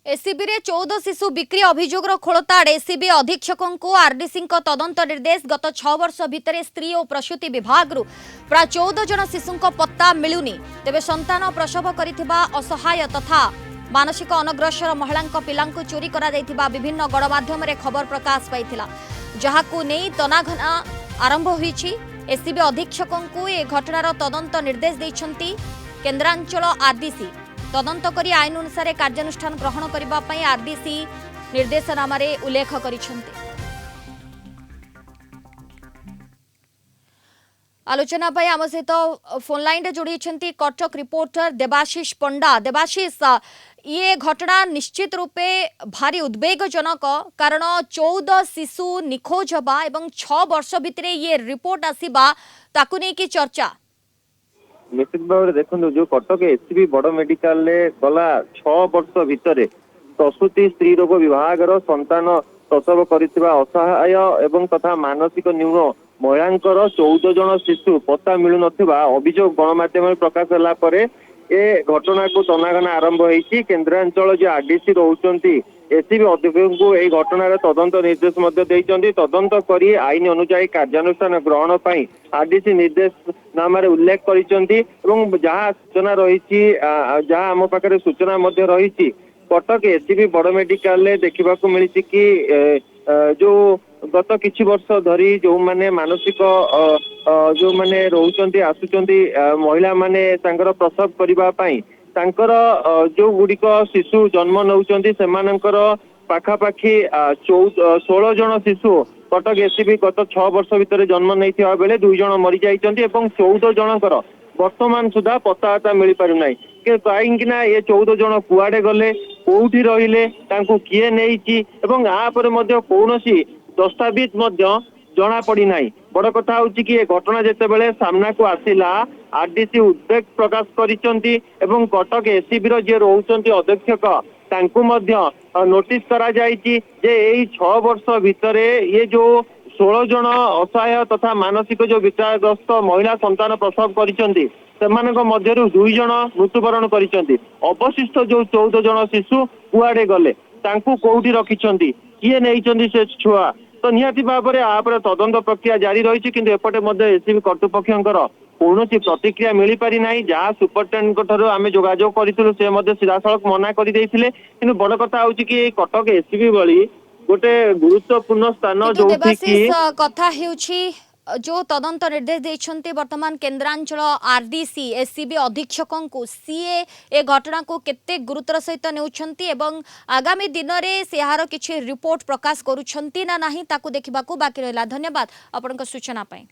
ACB रे 14 शिशु बिक्री अभियोग खोलताड़ एसीबी अधीक्षकों को आरडीसी तदंत निर्देश गत 6 वर्ष भितर स्त्री और प्रसूति विभाग प्राय 14 जन शिशु पत्ता मिलुनी तेबे संतान प्रसव करिथिबा असहाय तथा मानसिक अनग्रसर महिला पिला चोरी करा विभिन्न गणमाध्यम खबर प्रकाश पाइथिला जहाकू नहीं तनाघना आरंभ होईछि। एसीबी अधीक्षकों को ए घटनार तदंत निर्देश दैछंती केन्द्रांचल आरडीसी तदंत करी आईन अनुसार कार्यानुष्ठान ग्रहण करबा पई आरडीसी निर्देशनामा रे उल्लेख करिसेंती। आलोचना पई आम सहित फोन लाइन रे जोड़ी कटक रिपोर्टर देवाशीष पंडा। देवाशीष, ये घटना निश्चित रूपे भारी उद्वेगजनक कारण 14 शिशु निखोज हवा एवं 6 वर्ष भितर ये रिपोर्ट आसीबा ताकू नै कि चर्चा। निश्चित भाव देखो जो कटक एससीबी बड़ मेडिकल गला 6 वर्ष भितर प्रसूति स्त्री रोग विभाग संतान प्रसव करथिबा असहाय एवं तथा मानसिक न्यून महिलांकर 14 जन शिशु पत्ता मिलु नथिबा अभियोग गणमाध्यम प्रकाश होला परे ए घटना को तनाघना आरंभ होईछि। केन्द्रांचल जो आरडीसी रहउचंती एससीबी अधीक्षक को यह घटनार तदंत निर्देश तदंत करी आईन अनुसार कार्यानुष्ठान ग्रहण पर आरडीसी निर्देशनामा उल्लेख करिसेंती एवं जहाँ सूचना रही जहाँ आम पाखे सूचना रही कटक एससीबी बड़ मेडिकल देखा मिली कि जो गत किछि वर्ष धरी जो माने मानसिक जो माने रोचंती आसुचंती महिला माने तांकर प्रसव करिबा पई तांकर जो गुड़िक शिशु जन्म नौचंती सेमानंकर पाखापाखि 16 जन शिशु कटक एससीबी गत 6 वर्ष भितर जन्म नहीं बेले 2 जन मरी जाइछंती एवं 14 जनकर वर्तमान सुधा पत्ता मिल पारु नाही कहीं ये 14 जन कुआडे गले कोठी रहिले तांको किए नेइची एवं आ पर मध्य कोनोसी दस्तावेज जना पड़ी नाही। बड़ कथा हूँ कि घटना जिते बड़े सामना को आसिला आरडीसी उद्वेग प्रकाश करिसेंती एवं कटक एससीबी जे रोचंती अध्यक्षक तांको मध्य नोटिस करा जायछि जे एई 6 वर्ष भितर ये जो 16 जन असहाय तथा मानसिक जो विचारग्रस्त महिला संतान प्रसव करिसेंती सेमानक मध्यरु 2 जन मृत्युवरण करिसेंती। अवशिष्ट जो 14 जन शिशु कुआडे गले तांको कोठी रखिसेंती किए नेइचंती से छुआ तो निहाती भाव में आप तदंत प्रक्रिया जारी रही कि एपटे एससीबी कर्तृपक्षर कौन प्रतिक्रिया मिल पारि ना जहाँ सुपरिटेडेंट आम जोगाजोग करूँ से सीधासख मना कर बड़ कथा हूँ कि कटक एससीबी भली गोटे गुरुत्वपूर्ण स्थान जो कथा जो तदंत निर्देश देछन्ते वर्तमान केन्द्रांचल आरडीसी एससीबी अधीक्षकों को सीए ए घटना को केते गुरुतर सहित नेउछन्ती एवं आगामी दिन रे सेहार किछि रिपोर्ट प्रकाश करूछन्ती ना नाही ताकू देखिबाकू बाकी रहला। धन्यवाद आपनका सूचना पाई।